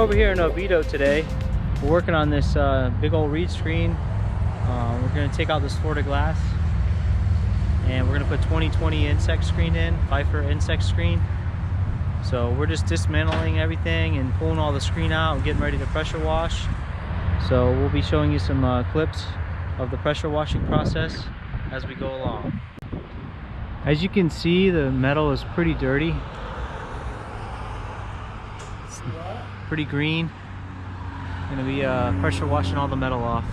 over here in Oviedo today. We're working on this big old reed screen. We're going to take out this Florida glass and we're going to put 2020 insect screen in, Pfeiffer insect screen. So we're just dismantling everything and pulling all the screen out and getting ready to pressure wash. So we'll be showing you some clips of the pressure washing process as we go along. As you can see, the metal is pretty dirty. It's pretty green. Going to be pressure washing all the metal off.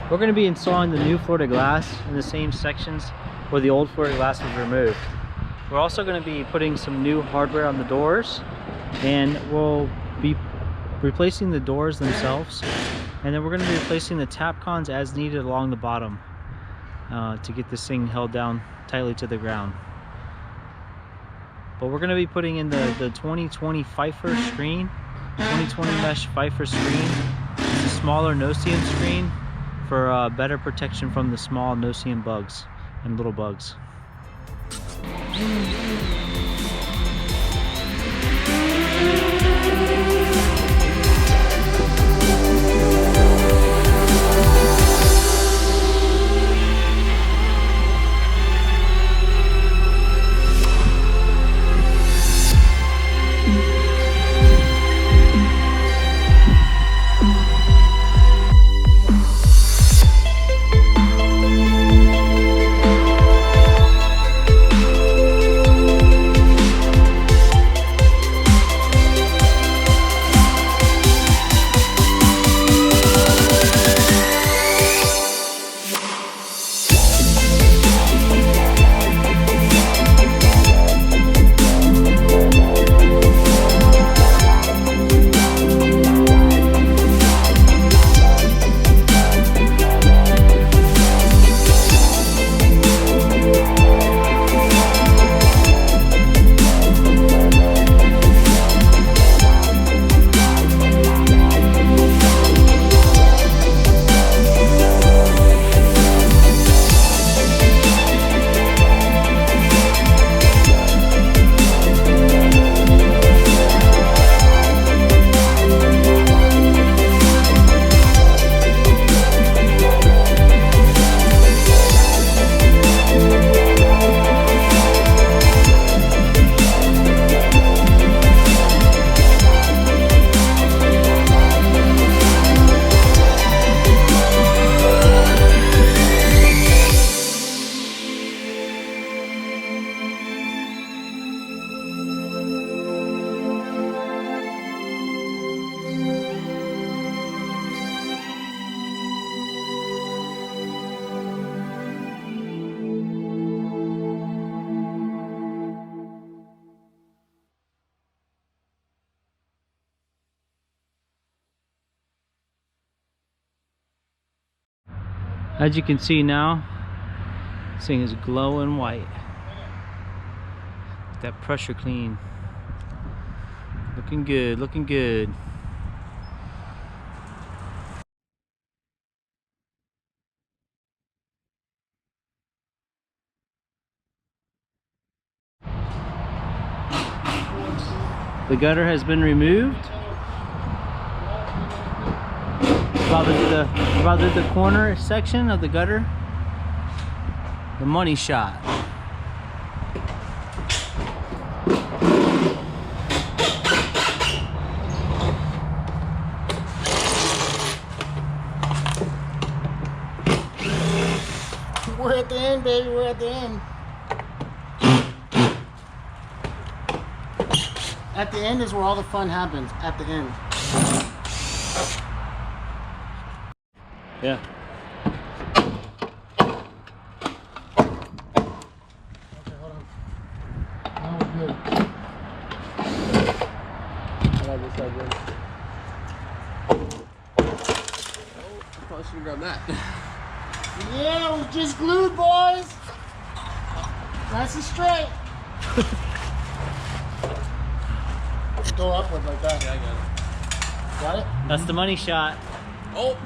We're going to be installing the new Florida glass in the same sections where the old Florida glass was removed. We're also going to be putting some new hardware on the doors, and we'll be replacing the doors themselves, and then we're going to be replacing the tap cons as needed along the bottom to get this thing held down tightly to the ground. But we're going to be putting in the 2020 Pfeiffer screen, 2020 mesh Pfeiffer screen. It's a smaller no-seam screen for better protection from the small no-seam bugs and little bugs. As you can see now, this thing is glowing white. That pressure clean. Looking good, looking good. The gutter has been removed. About the corner section of the gutter, the money shot. We're at the end, baby. We're at the end. At the end is where all the fun happens. At the end. Yeah. Okay, hold on. Now we're good. grab that. Yeah, we just glued, boys. Nice and straight. Go upward like that. Yeah, I got it. Got it? That's the money shot. Oh!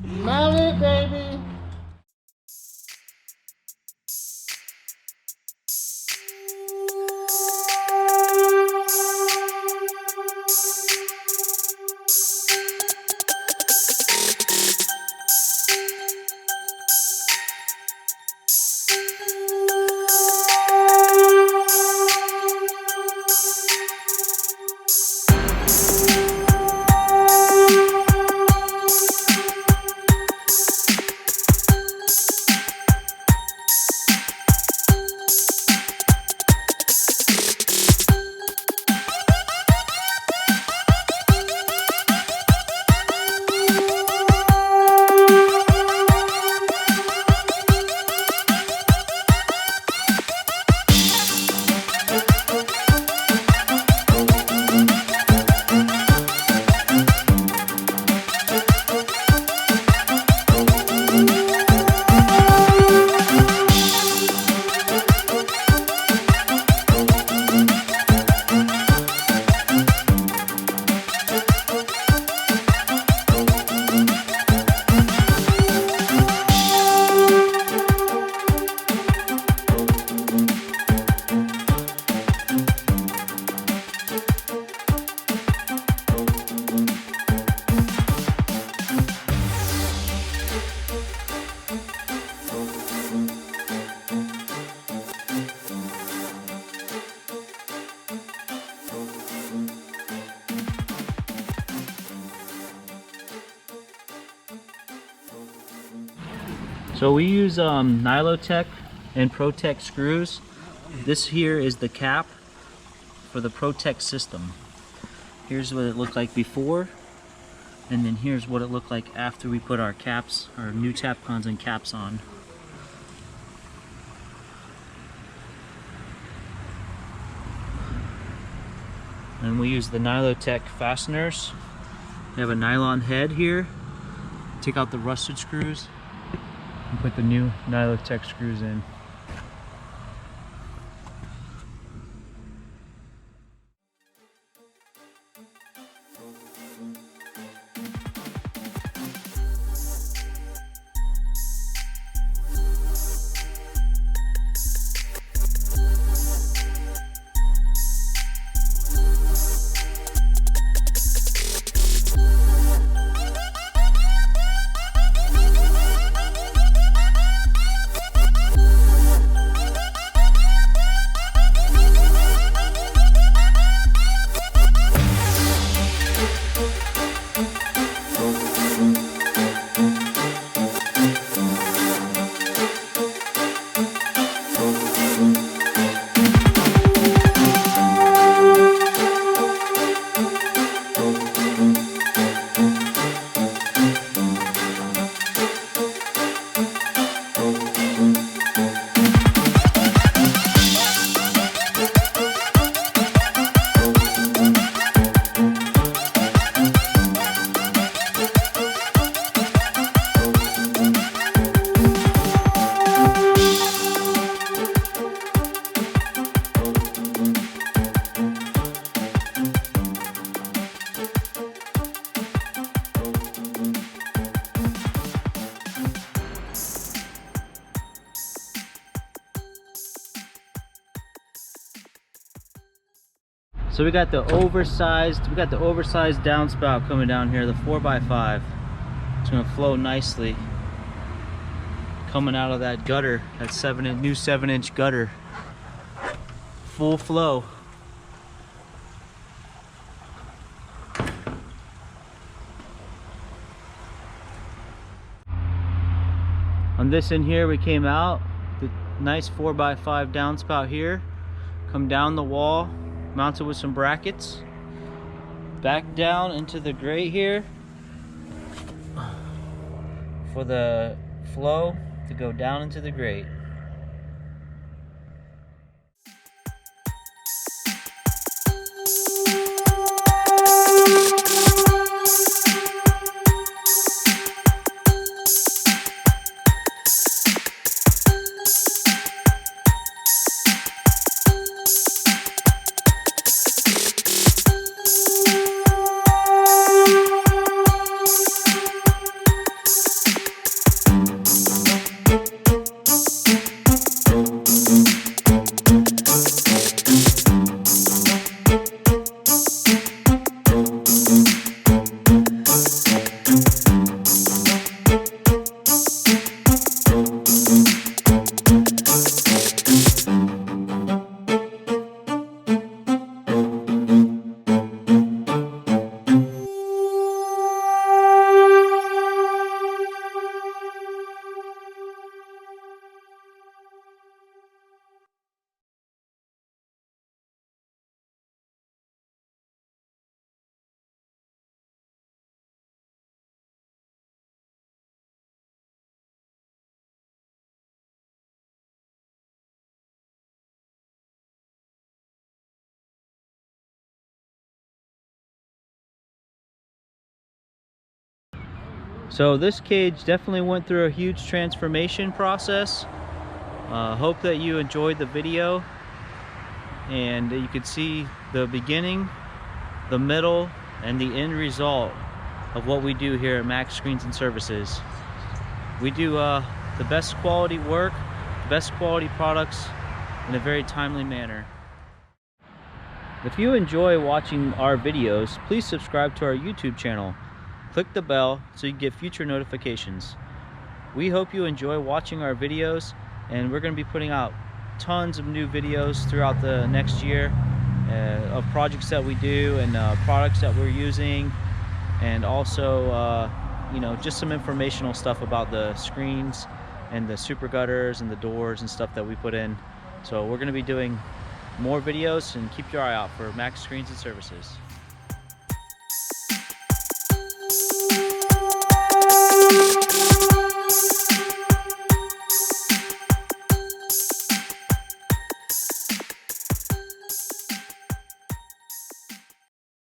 Mount it, baby. So we use Nylotech and Protect screws. This here is the cap for the Protect system. Here's what it looked like before, and then here's what it looked like after we put our caps, our new Tapcons and caps on. And we use the Nylotech fasteners. We have a nylon head here. Take out the rusted screws and put the new Nylotech screws in. So we got the oversized downspout coming down here, the 4x5. It's gonna flow nicely. Coming out of that gutter, that new 7-inch gutter. Full flow. On this in here, we came out, the nice 4x5 downspout here. Come down the wall, mounted with some brackets, back down into the grate here for the flow to go down into the grate. So this cage definitely went through a huge transformation process. Hope that you enjoyed the video and you could see the beginning, the middle, and the end result of what we do here at Max Screens and Services. We do the best quality work, the best quality products in a very timely manner. If you enjoy watching our videos, please subscribe to our YouTube channel. Click the bell so you get future notifications. We hope you enjoy watching our videos, and we're going to be putting out tons of new videos throughout the next year of projects that we do and products that we're using, and also you know, just some informational stuff about the screens and the super gutters and the doors and stuff that we put in. So we're going to be doing more videos, and keep your eye out for Max Screens and Services.